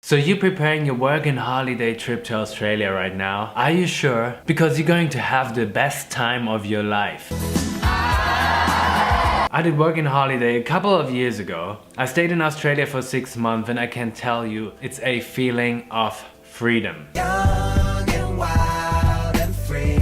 So you're preparing your work and holiday trip to Australia right now. Are you sure? Because you're going to have the best time of your life. I did work and holiday a couple of years ago. I stayed in Australia for 6 months and I can tell you it's a feeling of freedom.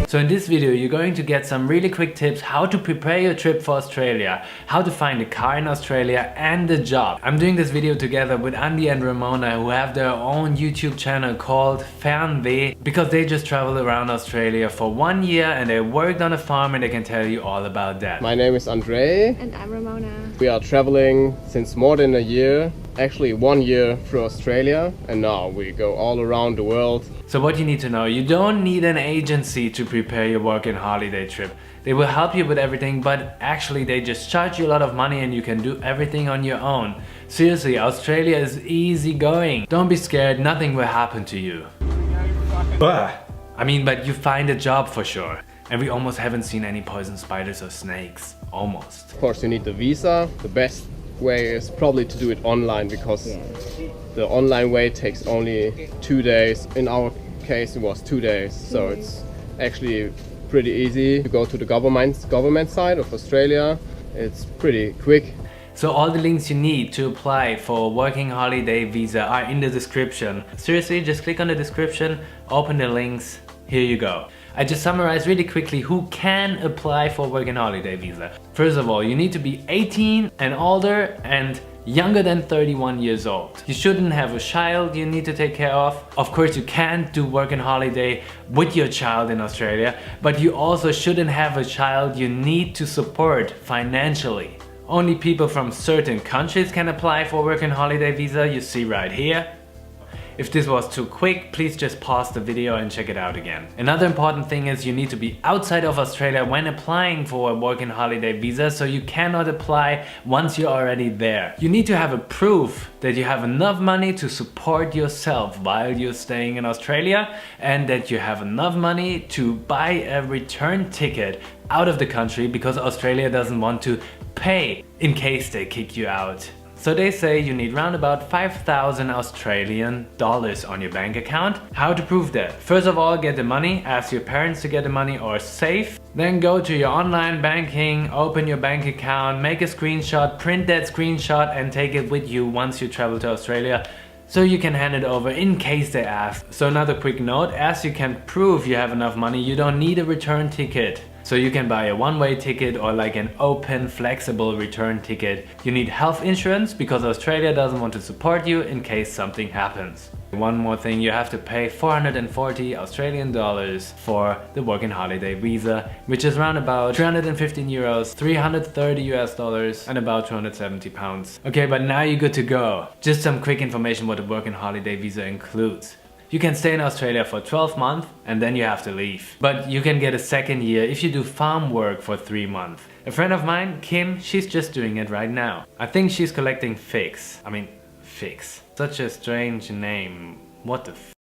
So in this video you're going to get some really quick tips how to prepare your trip for Australia, how to find a car in Australia and a job. I'm doing this video together with Andy and Ramona, who have their own YouTube channel called Fernweh, because they just traveled around Australia for 1 year and they worked on a farm and they can tell you all about that. My name is Andre. And I'm Ramona. We are traveling since more than a year, actually 1 year through Australia, and now we go all around the world. So what you need to know, you don't need an agency to prepare your work and holiday trip. They will help you with everything, but actually they just charge you a lot of money and you can do everything on your own. Seriously, Australia is easy going. Don't be scared, nothing will happen to you. But you find a job for sure. And we almost haven't seen any poison spiders or snakes. Almost. Of course you need the visa. The best way is probably to do it online, because the online way takes only 2 days. In our case it was 2 days, so it's actually pretty easy to go to the government side of Australia. It's pretty quick. So all the links you need to apply for working holiday visa are in the description. Seriously, just click on the description, open the links, here you go. I just summarized really quickly who can apply for working holiday visa. First of all, you need to be 18 and older and younger than 31 years old. You shouldn't have a child you need to take care of. Of course, you can't do work and holiday with your child in Australia, but you also shouldn't have a child you need to support financially. Only people from certain countries can apply for work and holiday visa, you see right here. If this was too quick, please just pause the video and check it out again. Another important thing is you need to be outside of Australia when applying for a work and holiday visa, so you cannot apply once you're already there. You need to have a proof that you have enough money to support yourself while you're staying in Australia, and that you have enough money to buy a return ticket out of the country, because Australia doesn't want to pay in case they kick you out. So they say you need round about 5,000 Australian dollars on your bank account. How to prove that? First of all, get the money, ask your parents to get the money or save. Then go to your online banking, open your bank account, make a screenshot, print that screenshot and take it with you once you travel to Australia, so you can hand it over in case they ask. So another quick note, as you can prove you have enough money, you don't need a return ticket. So you can buy a one-way ticket or like an open, flexible return ticket. You need health insurance because Australia doesn't want to support you in case something happens. One more thing, you have to pay 440 Australian dollars for the work and holiday visa, which is around about 315 euros, 330 US dollars and about 270 pounds. Okay, but now you're good to go. Just some quick information what the work and holiday visa includes. You can stay in Australia for 12 months and then you have to leave. But you can get a second year if you do farm work for 3 months. A friend of mine, Kim, she's just doing it right now. I think she's collecting figs. Figs. Such a strange name. What the f?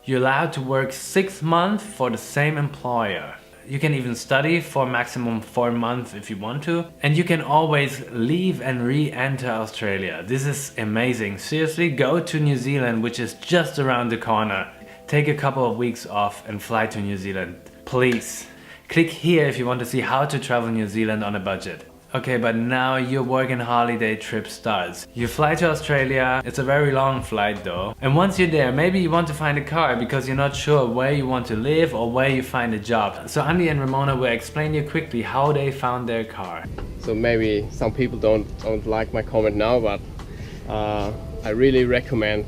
You're allowed to work 6 months for the same employer. You can even study for maximum 4 months if you want to. And you can always leave and re-enter Australia. This is amazing. Seriously, go to New Zealand, which is just around the corner. Take a couple of weeks off and fly to New Zealand. Please. Click here if you want to see how to travel New Zealand on a budget. Okay, but now your work and holiday trip starts. You fly to Australia, it's a very long flight though. And once you're there, maybe you want to find a car because you're not sure where you want to live or where you find a job. So Andy and Ramona will explain you quickly how they found their car. So maybe some people don't like my comment now, but I really recommend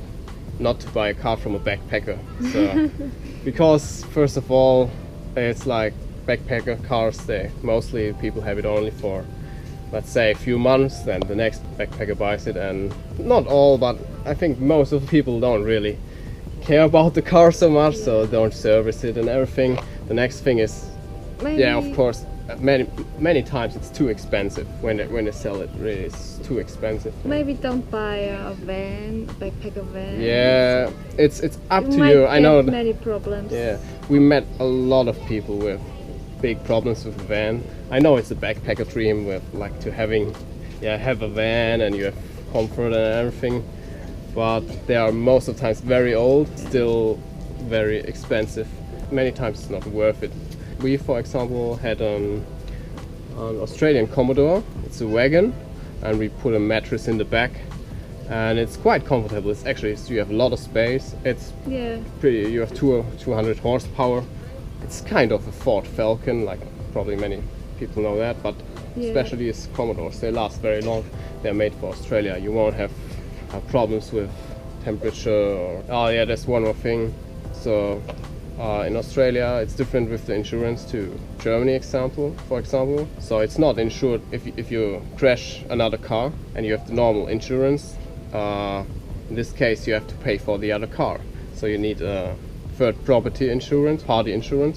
not to buy a car from a backpacker. So, because first of all, it's like backpacker cars, mostly people have it only for, let's say, a few months, then the next backpacker buys it, and not all, but I think most of the people don't really care about the car so much, so don't service it and everything. The next thing is, yeah, of course, many times it's too expensive when they sell it. Really, it's too expensive. Maybe don't buy a van, backpacker van. Yeah, it's up to you. I know many problems. Yeah, we met a lot of people with big problems with a van. I know it's a backpacker dream with like to have a van and you have comfort and everything, but they are most of the times very old, still very expensive. Many times it's not worth it. We, for example, had an Australian Commodore. It's a wagon, and we put a mattress in the back, and it's quite comfortable. It's actually, so you have a lot of space. It's pretty. You have 200 horsepower. It's kind of a Ford Falcon, like probably many people know that, but especially these Commodores, they last very long. They're made for Australia. You won't have problems with temperature or, oh yeah, that's one more thing. So in Australia it's different with the insurance to Germany for example. So it's not insured if you crash another car and you have the normal insurance. In this case you have to pay for the other car. So you need a third party insurance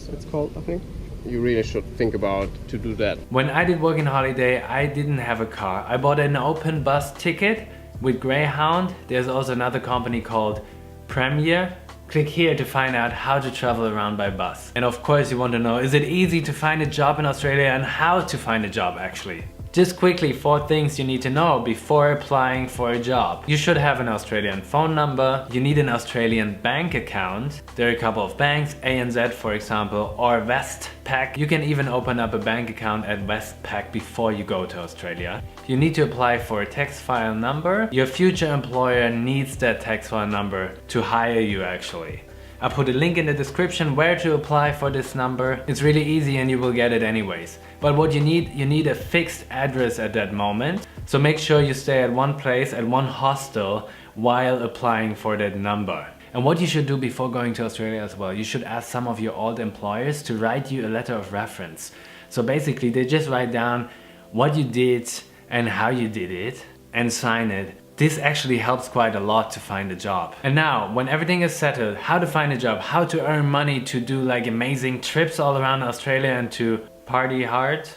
it's called, I think. You really should think about to do that. When I did working holiday, I didn't have a car. I bought an open bus ticket with Greyhound. There's also another company called Premier. Click here to find out how to travel around by bus. And of course you want to know, is it easy to find a job in Australia and how to find a job actually? Just quickly, 4 things you need to know before applying for a job. You should have an Australian phone number. You need an Australian bank account. There are a couple of banks, ANZ for example, or Westpac. You can even open up a bank account at Westpac before you go to Australia. You need to apply for a tax file number. Your future employer needs that tax file number to hire you actually. I put a link in the description where to apply for this number. It's really easy and you will get it anyways. But what you need a fixed address at that moment. So make sure you stay at one place, at one hostel, while applying for that number. And what you should do before going to Australia as well, you should ask some of your old employers to write you a letter of reference. So basically they just write down what you did and how you did it and sign it. This actually helps quite a lot to find a job. And now, when everything is settled, how to find a job, how to earn money to do like amazing trips all around Australia and to party hard.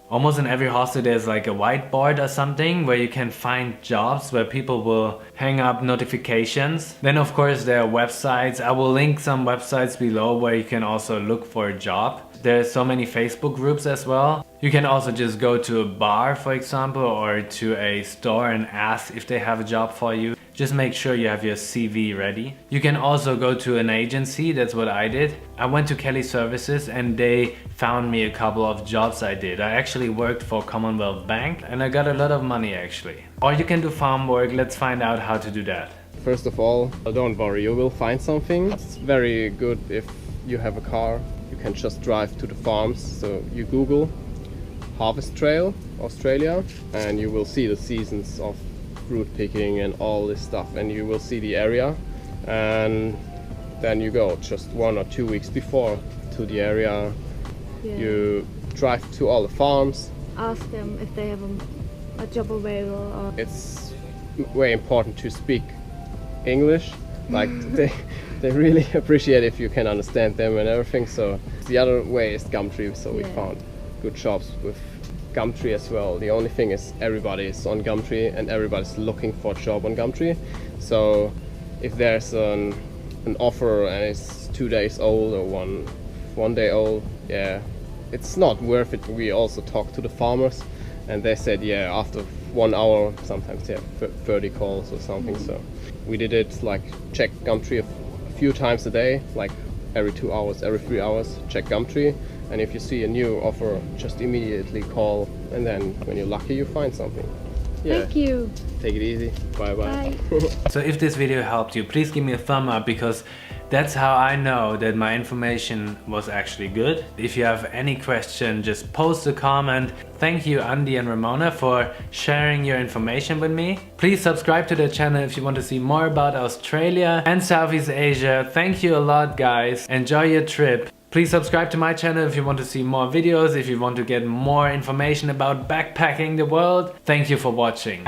Almost in every hostel there's like a whiteboard or something where you can find jobs where people will hang up notifications. Then of course there are websites. I will link some websites below where you can also look for a job. There's so many Facebook groups as well. You can also just go to a bar, for example, or to a store and ask if they have a job for you. Just make sure you have your CV ready. You can also go to an agency, that's what I did. I went to Kelly Services and they found me a couple of jobs I did. I actually worked for Commonwealth Bank and I got a lot of money actually. Or you can do farm work, let's find out how to do that. First of all, don't worry, you will find something. It's very good if you have a car. You can just drive to the farms. So you Google Harvest Trail Australia and you will see the seasons of fruit picking and all this stuff, and you will see the area, and then you go just 1 or 2 weeks before to the area. You drive to all the farms, ask them if they have a job available. Or it's very important to speak English, like they really appreciate if you can understand them and everything. So the other way is Gumtree, so we found good jobs with Gumtree as well. The only thing is everybody is on Gumtree and everybody's looking for a job on Gumtree. So if there's an offer and it's 2 days old or one day old, it's not worth it. We also talked to the farmers and they said after 1 hour sometimes they have 30 calls or something. So we did it, like check Gumtree a few times a day, like every 2 hours, every 3 hours, check Gumtree. And if you see a new offer, just immediately call, and then when you're lucky you find something. Thank you. Take it easy. Bye bye. So if this video helped you, please give me a thumb up, because that's how I know that my information was actually good. If you have any question, just post a comment. Thank you Andy and Ramona for sharing your information with me. Please subscribe to the channel if you want to see more about Australia and Southeast Asia. Thank you a lot guys. Enjoy your trip. Please subscribe to my channel if you want to see more videos, if you want to get more information about backpacking the world. Thank you for watching.